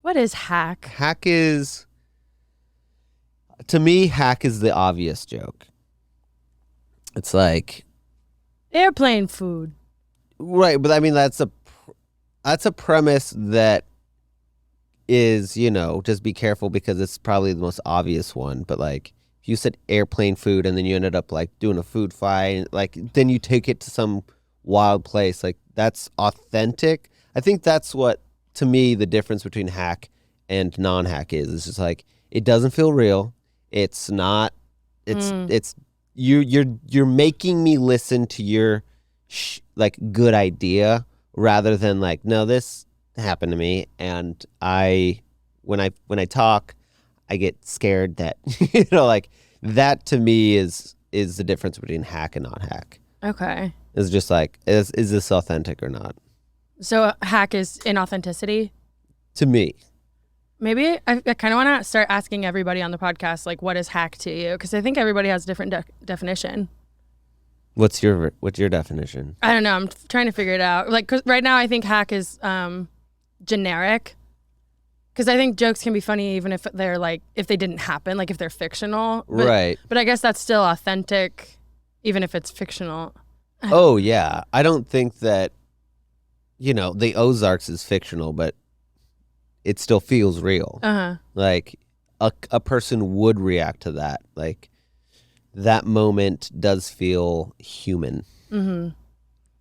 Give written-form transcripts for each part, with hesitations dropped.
What is hack? Hack is, to me, hack is the obvious joke. It's like Airplane food. right, but I mean that's a premise that is, just be careful because it's probably the most obvious one. But like if you said airplane food and then you ended up like doing a food fight, like then you take it to some wild place, like that's authentic. I think that's what, to me, the difference between hack and non-hack is. It's just like it doesn't feel real. It's not. It's you're making me listen to your like good idea rather than like, no, this happened to me, and when I talk, I get scared that like that to me is the difference between hack and non-hack. Okay. It's just like is this authentic or not? So hack is inauthenticity? To me. Maybe I kind of want to start asking everybody on the podcast, like, what is hack to you? Because I think everybody has a different definition. What's your definition? I don't know. I'm trying to figure it out. Like, 'cause right now I think hack is generic. Because I think jokes can be funny even if they're like, if they didn't happen, like if they're fictional. Right. But I guess that's still authentic, even if it's fictional. Oh, yeah. I don't think that, the Ozarks is fictional, but it still feels real. Uh-huh. Like a person would react to that. Like that moment does feel human. Mm-hmm.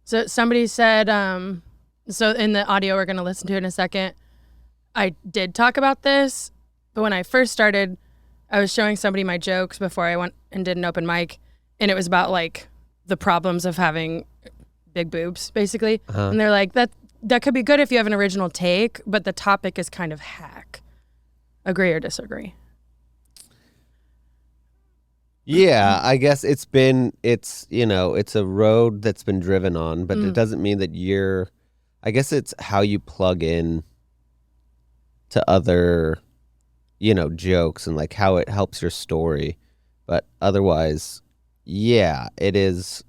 So somebody said, so in the audio we're going to listen to in a second, I did talk about this, but when I first started, I was showing somebody my jokes before I went and did an open mic, and it was about like the problems of having big boobs, basically. Uh-huh. And they're like, that could be good if you have an original take, but the topic is kind of hack. Agree or disagree? Yeah, I guess it's a road that's been driven on, but it doesn't mean that I guess it's how you plug in to other, jokes and like how it helps your story. But otherwise, yeah, it is.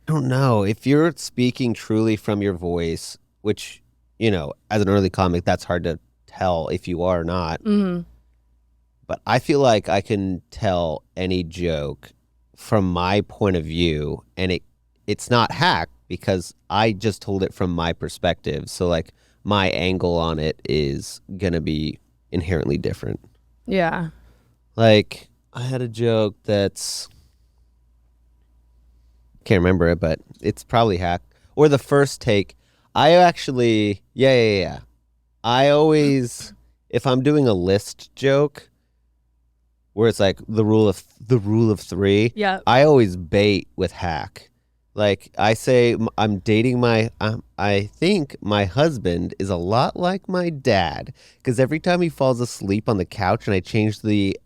I don't know. If you're speaking truly from your voice, which, as an early comic, that's hard to tell if you are or not. Mm-hmm. But I feel like I can tell any joke from my point of view, and it's not hack because I just told it from my perspective. So like my angle on it is going to be inherently different. Yeah. Like I had a joke that's, can't remember it, but it's probably hack. Or the first take. I actually, yeah. I always, if I'm doing a list joke where it's like the rule of three, yeah, I always bait with hack. Like I say, I'm dating I think my husband is a lot like my dad because every time he falls asleep on the couch and I change the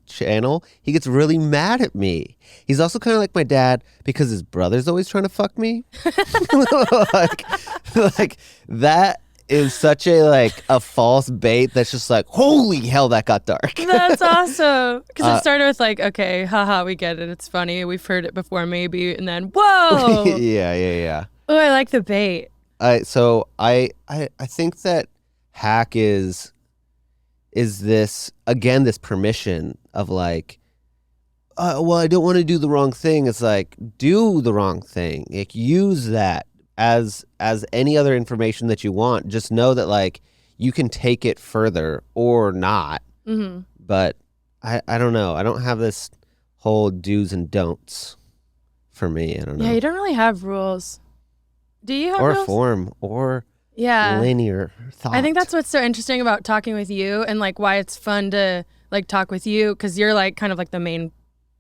channel, he gets really mad at me. He's also kind of like my dad because his brother's always trying to fuck me. like that is such a false bait that's just like, holy hell, that got dark. That's awesome. Because it started with like, okay, haha, we get it. It's funny. We've heard it before, maybe. And then, whoa. Yeah. Oh, I like the bait. So I think that hack is this, again, this permission of like, well, I don't want to do the wrong thing. It's like, do the wrong thing. Like, use that as any other information that you want. Just know that like you can take it further or not. Mm-hmm. But I don't know. I don't have this whole do's and don'ts for me. I don't know. Yeah, you don't really have rules. Do you have rules? Or form or linear thought. I think that's what's so interesting about talking with you and like why it's fun to like talk with you, because you're like kind of like the main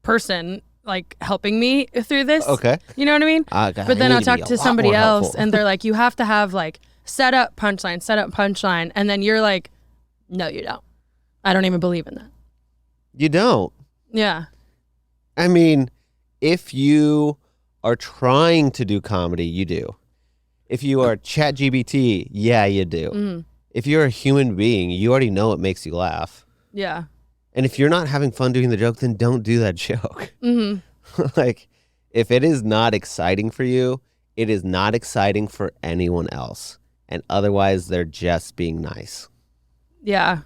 person like helping me through this. Okay. You know what I mean? God, but then I'll talk to somebody else helpful. and they're like, you have to have like set up punchline. And then you're like, no, you don't. I don't even believe in that. You don't. Yeah. I mean, if you are trying to do comedy, you do. If you are ChatGPT, yeah, you do. Mm-hmm. If you're a human being, you already know it makes you laugh. Yeah. And if you're not having fun doing the joke, then don't do that joke. Mm-hmm. Like, if it is not exciting for you, it is not exciting for anyone else. and otherwise they're just being nice. Yeah.